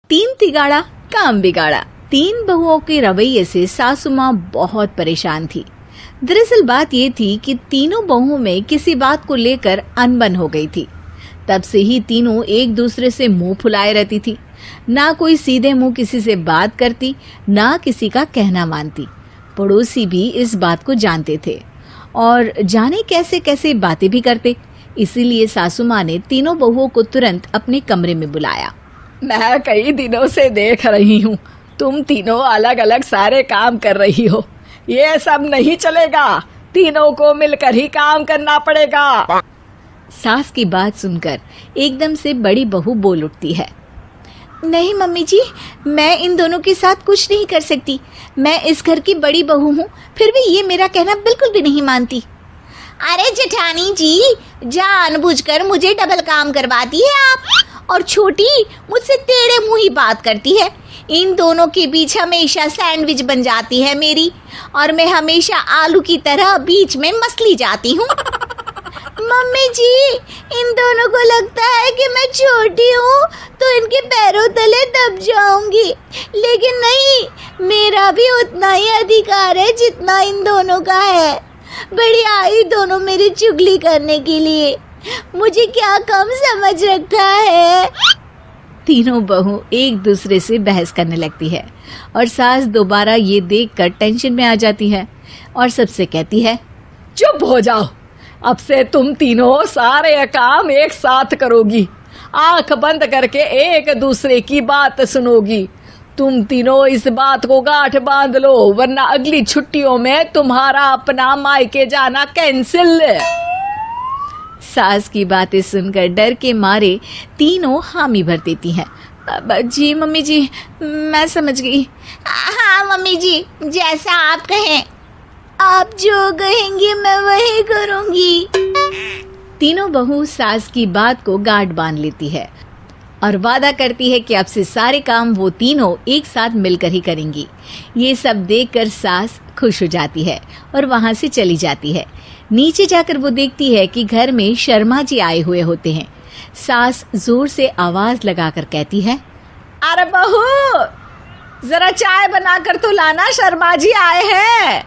तीन तिगाड़ा काम बिगाड़ा। तीन बहुओं के रवैये से सासू माँ बहुत परेशान थी। दरअसल बात ये थी कि तीनों बहुओं में किसी बात को लेकर अनबन हो गई थी। तब से ही तीनों एक दूसरे से मुंह फुलाए रहती थी। ना कोई सीधे मुंह किसी से बात करती, ना किसी का कहना मानती। पड़ोसी भी इस बात को जानते थे और जाने कैसे कैसे बातें भी करते। इसीलिए सासू माँ ने तीनों बहुओं को तुरंत अपने कमरे में बुलाया। मैं कई दिनों से देख रही हूँ, तुम तीनों अलग अलग सारे काम कर रही हो। ये सब नहीं चलेगा, तीनों को मिलकर ही काम करना पड़ेगा। सास की बात सुनकर एकदम से बड़ी बहू बोल उठती है। नहीं मम्मी जी, मैं इन दोनों के साथ कुछ नहीं कर सकती। मैं इस घर की बड़ी बहू हूँ, फिर भी ये मेरा कहना बिल्कुल भी नहीं मानती। अरे जेठानी जी, जानबूझकर मुझे डबल काम करवाती है आप, और छोटी मुझसे टेढ़े मुंह ही बात करती है। इन दोनों के बीच हमेशा सैंडविच बन जाती है मेरी, और मैं हमेशा आलू की तरह बीच में मसली जाती हूँ। मम्मी जी, इन दोनों को लगता है कि मैं छोटी हूँ तो इनके पैरों तले दब जाऊंगी, लेकिन नहीं, मेरा भी उतना ही अधिकार है जितना इन दोनों का है। बड़ी आई दोनों मेरी चुगली करने के लिए, मुझे क्या कम समझ रखा है। तीनों बहू एक दूसरे से बहस करने लगती है और सास दोबारा ये देखकर टेंशन में आ जाती है और सबसे कहती है, चुप हो जाओ, अब से तुम तीनों सारे काम एक साथ करोगी, आंख बंद करके एक दूसरे की बात सुनोगी। तुम तीनों इस बात को गांठ बांध लो, वरना अगली छुट्टियों में तुम्हारा अपना मायके जाना कैंसिल। सास की बातें सुनकर डर के मारे तीनों हामी भर देती हैं। जी मम्मी जी, मैं समझ गई। हाँ मम्मी जी, जैसा आप कहें, आप जो कहेंगी मैं वही करूंगी। तीनों बहू सास की बात को गांठ बांध लेती है और वादा करती है कि अब से सारे काम वो तीनों एक साथ मिलकर ही करेंगी। ये सब देखकर सास खुश हो जाती है और वहां से चली जाती है। नीचे जाकर वो देखती है कि घर में शर्मा जी आए हुए होते हैं। सास जोर से आवाज लगाकर कहती है, अरे बहू, जरा चाय बनाकर तो लाना, शर्मा जी आए हैं।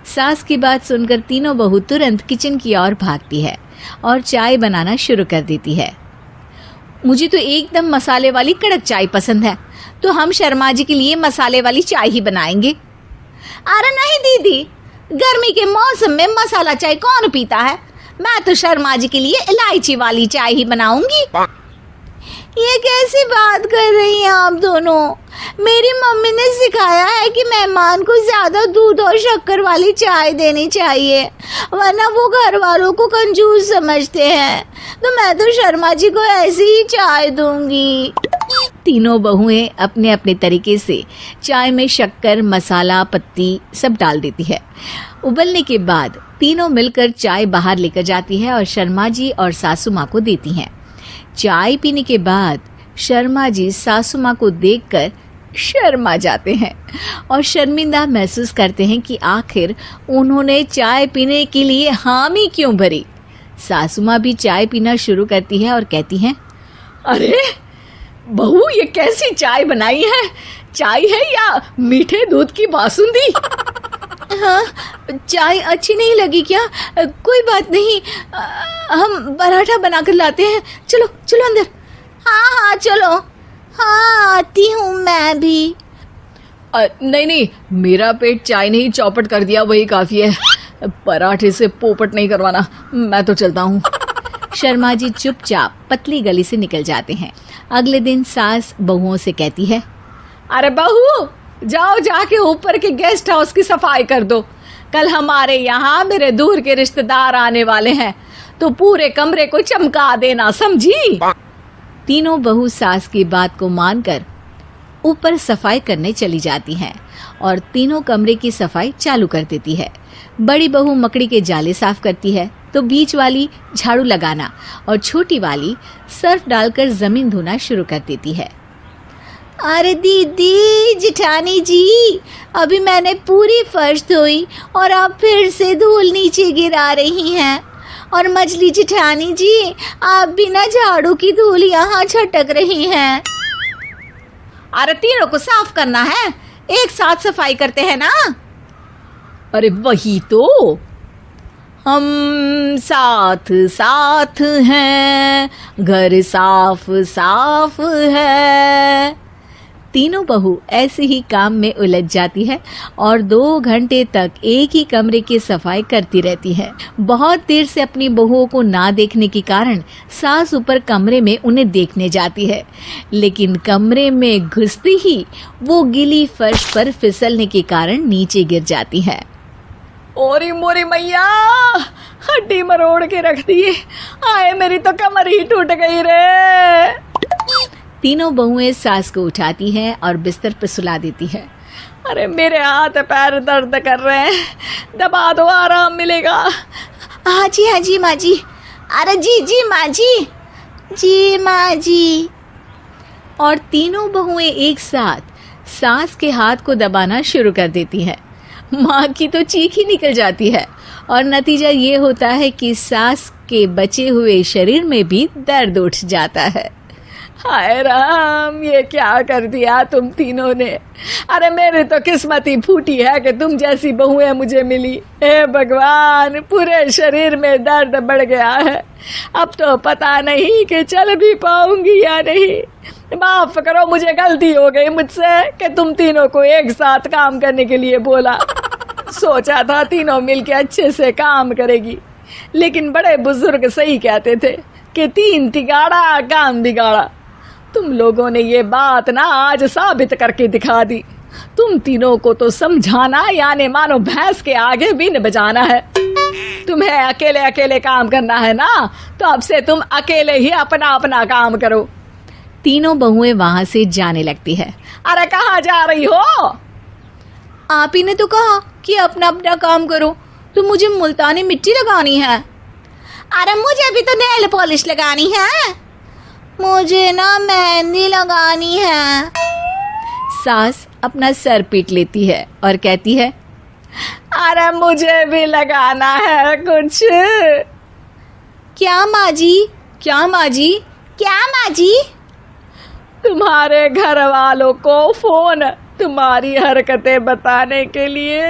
सास की बात सुनकर तीनों बहू तुरंत किचन की ओर भागती है और चाय बनाना शुरू कर देती है। मुझे तो एकदम मसाले वाली कड़क चाय पसंद है, तो हम शर्मा जी के लिए मसाले वाली चाय ही बनाएंगे। अरे नहीं दीदी, गर्मी के मौसम में मसाला चाय कौन पीता है? मैं तो शर्मा जी के लिए इलायची वाली चाय ही बनाऊंगी। ये कैसी बात कर रही हैं आप दोनों? मेरी मम्मी ने सिखाया है कि मेहमान को ज्यादा दूध और शक्कर वाली चाय देनी चाहिए, वरना वो घर वालों को कंजूस समझते हैं। तो मैं तो शर्मा जी को ऐसी ही चाय दूंगी। तीनों बहुएं अपने अपने तरीके से चाय में शक्कर, मसाला, पत्ती सब डाल देती है। उबलने के बाद तीनों मिलकर चाय बाहर लेकर जाती है और शर्मा जी और सासू माँ को देती हैं। चाय पीने के बाद शर्मा जी सासू माँ को देखकर शर्मा जाते हैं और शर्मिंदा महसूस करते हैं कि आखिर उन्होंने चाय पीने के लिए हामी क्यों भरी। सासू माँ भी चाय पीना शुरू करती है और कहती हैं, अरे बहू, ये कैसी चाय बनाई है? चाय है या मीठे दूध की बासुंदी? हाँ, चाय अच्छी नहीं लगी क्या? कोई बात नहीं, हम पराठा बनाकर लाते हैं। चलो चलो अंदर। हाँ चलो। हाँ, आती हूँ मैं भी। नहीं, मेरा पेट चाय ने ही चौपट कर दिया, वही काफी है। पराठे से पोपट नहीं करवाना, मैं तो चलता हूँ। शर्मा जी चुपचाप पतली गली से निकल जाते हैं। अगले दिन सास बहुओं से कहती है, अरे बहू, जाओ जाके ऊपर के गेस्ट हाउस की सफाई कर दो। कल हमारे यहाँ मेरे दूर के रिश्तेदार आने वाले हैं, तो पूरे कमरे को चमका देना, समझी? तीनों बहू सास की बात को मानकर ऊपर सफाई करने चली जाती हैं और तीनों कमरे की सफाई चालू कर देती है। बड़ी बहू मकड़ी के जाले साफ करती है, तो बीच वाली झाड़ू लगाना और छोटी वाली सर्फ डालकर जमीन धोना शुरू कर देती है। अरे दीदी, जेठानी जी, अभी मैंने पूरी फर्श धोई और आप फिर से धूल नीचे गिरा रही हैं। और मछली जेठानी जी, आप बिना झाड़ू की धूल यहाँ छटक रही हैं। अरे तीनों को साफ करना है, एक साथ सफाई करते हैं ना। अरे वही तो, हम साथ साथ हैं, घर साफ साफ है। तीनों बहू ऐसे ही काम में उलझ जाती है और 2 घंटे तक एक ही कमरे की सफाई करती रहती है। बहुत देर से अपनी बहुओं को ना देखने के कारण सास ऊपर कमरे में उन्हें देखने जाती है, लेकिन कमरे में घुसती ही वो गीली फर्श पर फिसलने के कारण नीचे गिर जाती है। ओरी मोरी मैया, हड्डी मरोड़ के रख दी। आए मेरी तो कमर ही टूट गई रे। तीनों बहुएं सास को उठाती हैं और बिस्तर पर सुला देती है। अरे मेरे हाथ पैर दर्द कर रहे हैं, दबा दो आराम मिलेगा। हाँ जी माँ जी। अरे जी माँ जी माँ जी। और तीनों बहुएं एक साथ सास के हाथ को दबाना शुरू कर देती हैं। माँ की तो चीख ही निकल जाती है और नतीजा ये होता है कि सास के बचे हुए शरीर में भी दर्द उठ जाता है। हाय राम, ये क्या कर दिया तुम तीनों ने। अरे मेरी तो किस्मत ही फूटी है कि तुम जैसी बहुएं मुझे मिली। हे भगवान, पूरे शरीर में दर्द बढ़ गया है। अब तो पता नहीं कि चल भी पाऊंगी या नहीं। माफ करो, मुझे गलती हो गई मुझसे कि तुम तीनों को एक साथ काम करने के लिए बोला। सोचा था तीनों मिलके अच्छे से काम करेगी, लेकिन बड़े बुजुर्ग सही कहते थे कि 3 तिगाड़ा काम बिगाड़ा। तुम लोगों ने ये बात ना आज साबित करके दिखा दी। तुम तीनों को तो समझाना यानी मानो भैंस के आगे बीन बजाना है। तुम्हें अकेले अकेले काम करना है ना, तो अब से तुम अकेले ही अपना अपना काम करो। तीनों बहुएं वहां से जाने लगती है। अरे कहाँ जा रही हो? आप ही ने तो कहा कि अपना अपना काम तो मुझे मुल्तानी मिट्टी लगानी है। अरे मुझे भी तो नेल पॉलिश लगानी है, मुझे ना मेहंदी लगानी है। सास अपना सर पीट लेती है और कहती है, अरे मुझे भी लगाना है कुछ। क्या माँ जी? क्या माँ जी? क्या माँ जी? तुम्हारे घर वालों को फोन तुम्हारी हरकतें बताने के लिए।